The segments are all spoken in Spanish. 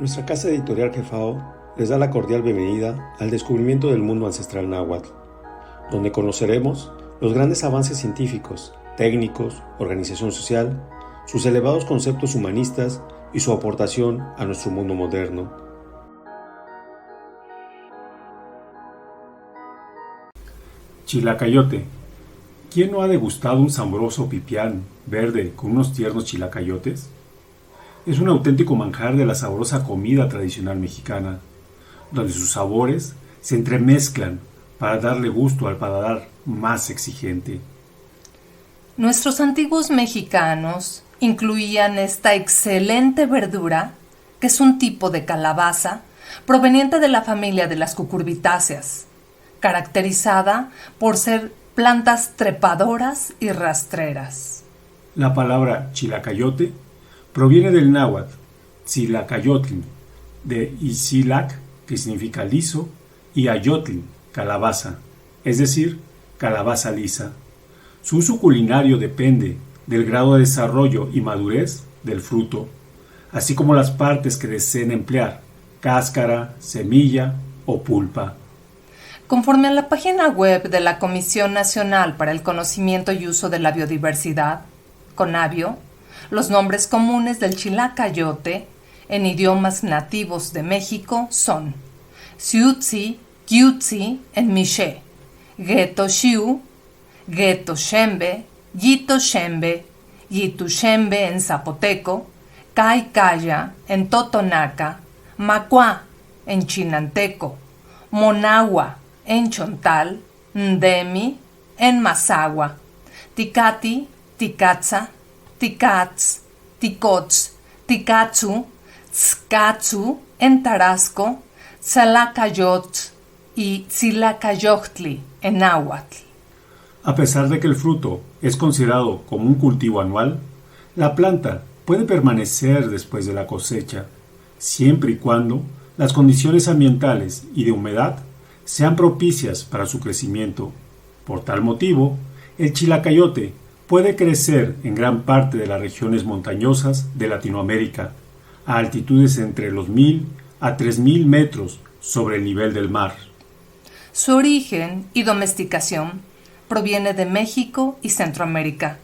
Nuestra casa editorial Jefao les da la cordial bienvenida al descubrimiento del mundo ancestral náhuatl, donde conoceremos los grandes avances científicos, técnicos, organización social, sus elevados conceptos humanistas y su aportación a nuestro mundo moderno. Chilacayote. ¿Quién no ha degustado un sabroso pipián verde con unos tiernos chilacayotes? Es un auténtico manjar de la sabrosa comida tradicional mexicana, donde sus sabores se entremezclan para darle gusto al paladar más exigente. Nuestros antiguos mexicanos incluían esta excelente verdura, que es un tipo de calabaza proveniente de la familia de las cucurbitáceas, caracterizada por ser plantas trepadoras y rastreras. La palabra chilacayote proviene del náhuatl tzilacayotl, de Ixtlac, que significa liso, y ayotl, calabaza, es decir, calabaza lisa. Su uso culinario depende del grado de desarrollo y madurez del fruto, así como las partes que deseen emplear, cáscara, semilla o pulpa. Conforme a la página web de la Comisión Nacional para el Conocimiento y Uso de la Biodiversidad, CONABIO, los nombres comunes del chilacayote en idiomas nativos de México son Xiutzi, Quiutzi en Miché, Guetoxiu, Guetoxembe, Yitoxembe, Yituxembe en zapoteco, Caicaya en totonaca, Macuá en chinanteco, Monagua en chontal, Ndemi en mazahua, Ticati, Ticatza, Ticatz, Ticots, Ticatzu, Tzcatzu en tarasco, Tzalacayotl y Tzilacayochtli en náhuatl. A pesar de que el fruto es considerado como un cultivo anual, la planta puede permanecer después de la cosecha, siempre y cuando las condiciones ambientales y de humedad sean propicias para su crecimiento. Por tal motivo, el chilacayote puede crecer en gran parte de las regiones montañosas de Latinoamérica, a altitudes entre los 1000 a 3000 metros sobre el nivel del mar. Su origen y domesticación proviene de México y Centroamérica,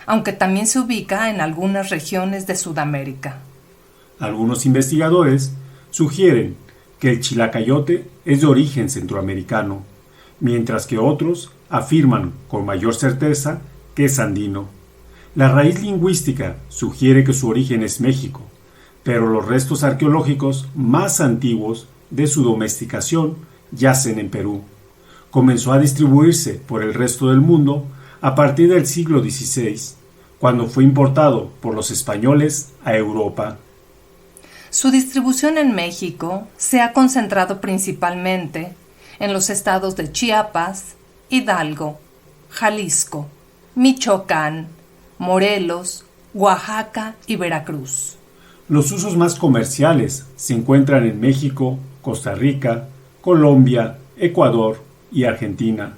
aunque también se ubica en algunas regiones de Sudamérica. Algunos investigadores sugieren que el chilacayote es de origen centroamericano, mientras que otros afirman con mayor certeza que es andino. La raíz lingüística sugiere que su origen es México, pero los restos arqueológicos más antiguos de su domesticación yacen en Perú. Comenzó a distribuirse por el resto del mundo a partir del siglo XVI, cuando fue importado por los españoles a Europa. Su distribución en México se ha concentrado principalmente en los estados de Chiapas, Hidalgo, Jalisco, Michoacán, Morelos, Oaxaca y Veracruz. Los usos más comerciales se encuentran en México, Costa Rica, Colombia, Ecuador y Argentina,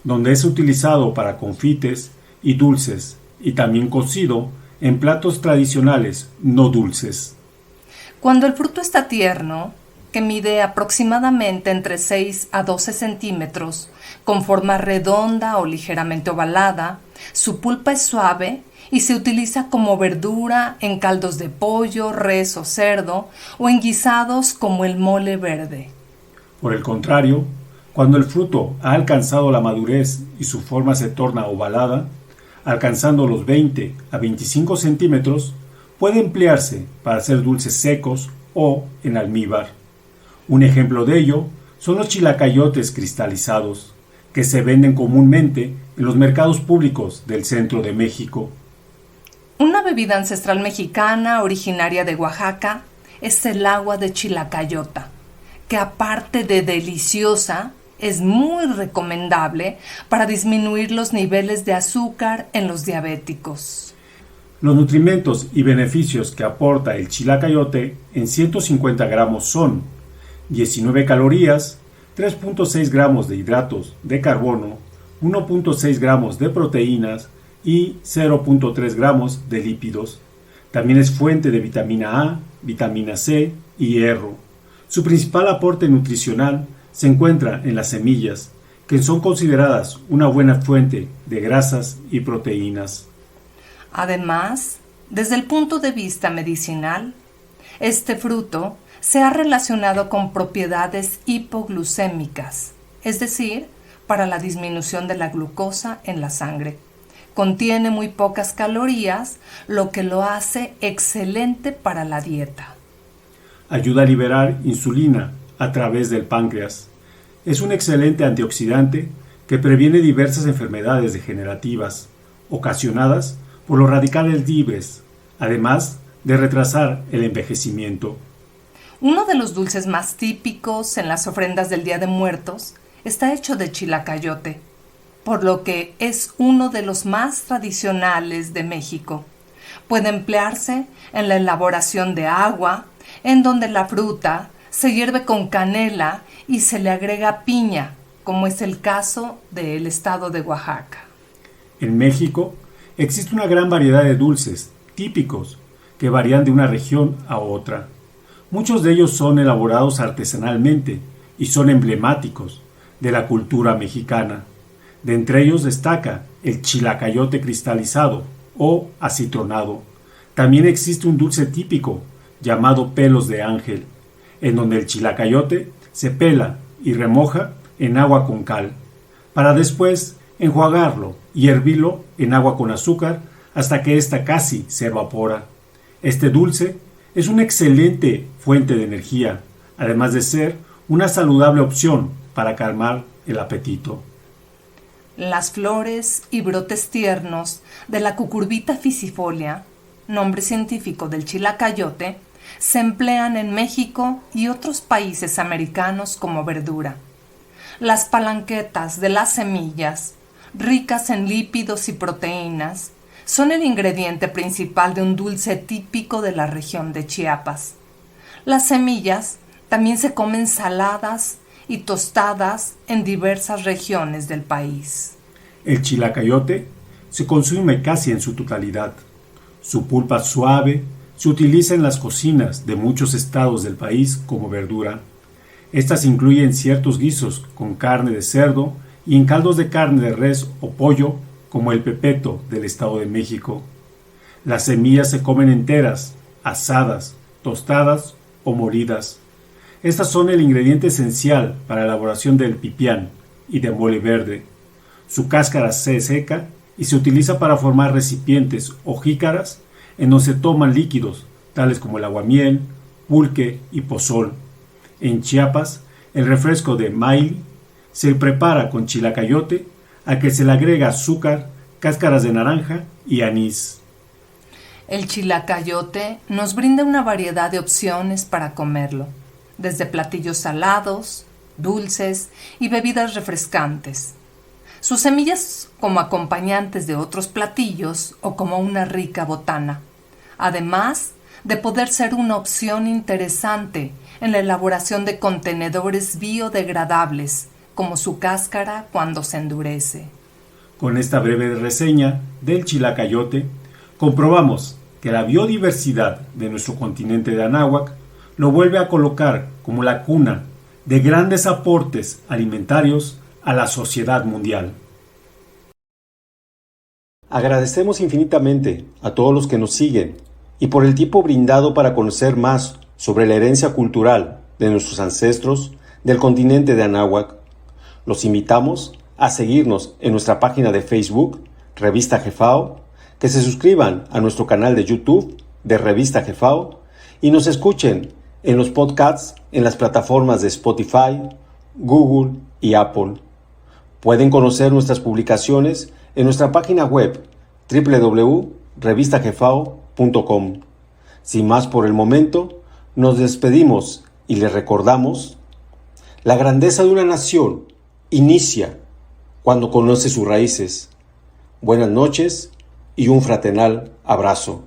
donde es utilizado para confites y dulces, y también cocido en platos tradicionales no dulces. Cuando el fruto está tierno, que mide aproximadamente entre 6 a 12 centímetros, con forma redonda o ligeramente ovalada, su pulpa es suave y se utiliza como verdura en caldos de pollo, res o cerdo o en guisados como el mole verde. Por el contrario, cuando el fruto ha alcanzado la madurez y su forma se torna ovalada, alcanzando los 20 a 25 centímetros, puede emplearse para hacer dulces secos o en almíbar. Un ejemplo de ello son los chilacayotes cristalizados, que se venden comúnmente en los mercados públicos del centro de México. Una bebida ancestral mexicana originaria de Oaxaca es el agua de chilacayota, que aparte de deliciosa, es muy recomendable para disminuir los niveles de azúcar en los diabéticos. Los nutrimentos y beneficios que aporta el chilacayote en 150 gramos son 19 calorías, 3.6 gramos de hidratos de carbono, 1.6 gramos de proteínas y 0.3 gramos de lípidos. También es fuente de vitamina A, vitamina C y hierro. Su principal aporte nutricional se encuentra en las semillas, que son consideradas una buena fuente de grasas y proteínas. Además, desde el punto de vista medicinal, este fruto se ha relacionado con propiedades hipoglucémicas, es decir, para la disminución de la glucosa en la sangre. Contiene muy pocas calorías, lo que lo hace excelente para la dieta. Ayuda a liberar insulina a través del páncreas. Es un excelente antioxidante que previene diversas enfermedades degenerativas ocasionadas por los radicales libres, además de retrasar el envejecimiento. Uno de los dulces más típicos en las ofrendas del Día de Muertos está hecho de chilacayote, por lo que es uno de los más tradicionales de México. Puede emplearse en la elaboración de agua, en donde la fruta se hierve con canela y se le agrega piña, como es el caso del estado de Oaxaca. En México existe una gran variedad de dulces típicos que varían de una región a otra. Muchos de ellos son elaborados artesanalmente y son emblemáticos de la cultura mexicana. De entre ellos destaca el chilacayote cristalizado o acitronado. También existe un dulce típico llamado pelos de ángel, en donde el chilacayote se pela y remoja en agua con cal, para después enjuagarlo y hervirlo en agua con azúcar hasta que ésta casi se evapora. Este dulce es una excelente fuente de energía, además de ser una saludable opción para calmar el apetito. Las flores y brotes tiernos de la cucurbita fisifolia, nombre científico del chilacayote, se emplean en México y otros países americanos como verdura. Las palanquetas de las semillas, ricas en lípidos y proteínas, son el ingrediente principal de un dulce típico de la región de Chiapas. Las semillas también se comen saladas y tostadas en diversas regiones del país. El chilacayote se consume casi en su totalidad. Su pulpa suave se utiliza en las cocinas de muchos estados del país como verdura. Estas incluyen ciertos guisos con carne de cerdo y en caldos de carne de res o pollo, como el pepeto del Estado de México. Las semillas se comen enteras, asadas, tostadas o molidas. Estas son el ingrediente esencial para la elaboración del pipián y de mole verde. Su cáscara se seca y se utiliza para formar recipientes o jícaras en donde se toman líquidos, tales como el aguamiel, pulque y pozol. En Chiapas, el refresco de maíz se prepara con chilacayote, a que se le agrega azúcar, cáscaras de naranja y anís. El chilacayote nos brinda una variedad de opciones para comerlo, desde platillos salados, dulces y bebidas refrescantes. Sus semillas como acompañantes de otros platillos o como una rica botana, además de poder ser una opción interesante en la elaboración de contenedores biodegradables, como su cáscara cuando se endurece. Con esta breve reseña del chilacayote, comprobamos que la biodiversidad de nuestro continente de Anáhuac lo vuelve a colocar como la cuna de grandes aportes alimentarios a la sociedad mundial. Agradecemos infinitamente a todos los que nos siguen y por el tiempo brindado para conocer más sobre la herencia cultural de nuestros ancestros del continente de Anáhuac. Los invitamos a seguirnos en nuestra página de Facebook, Revista Jefao, que se suscriban a nuestro canal de YouTube de Revista Jefao y nos escuchen en los podcasts en las plataformas de Spotify, Google y Apple. Pueden conocer nuestras publicaciones en nuestra página web www.revistajefao.com. Sin más por el momento, nos despedimos y les recordamos: la grandeza de una nación inicia cuando conoce sus raíces. Buenas noches y un fraternal abrazo.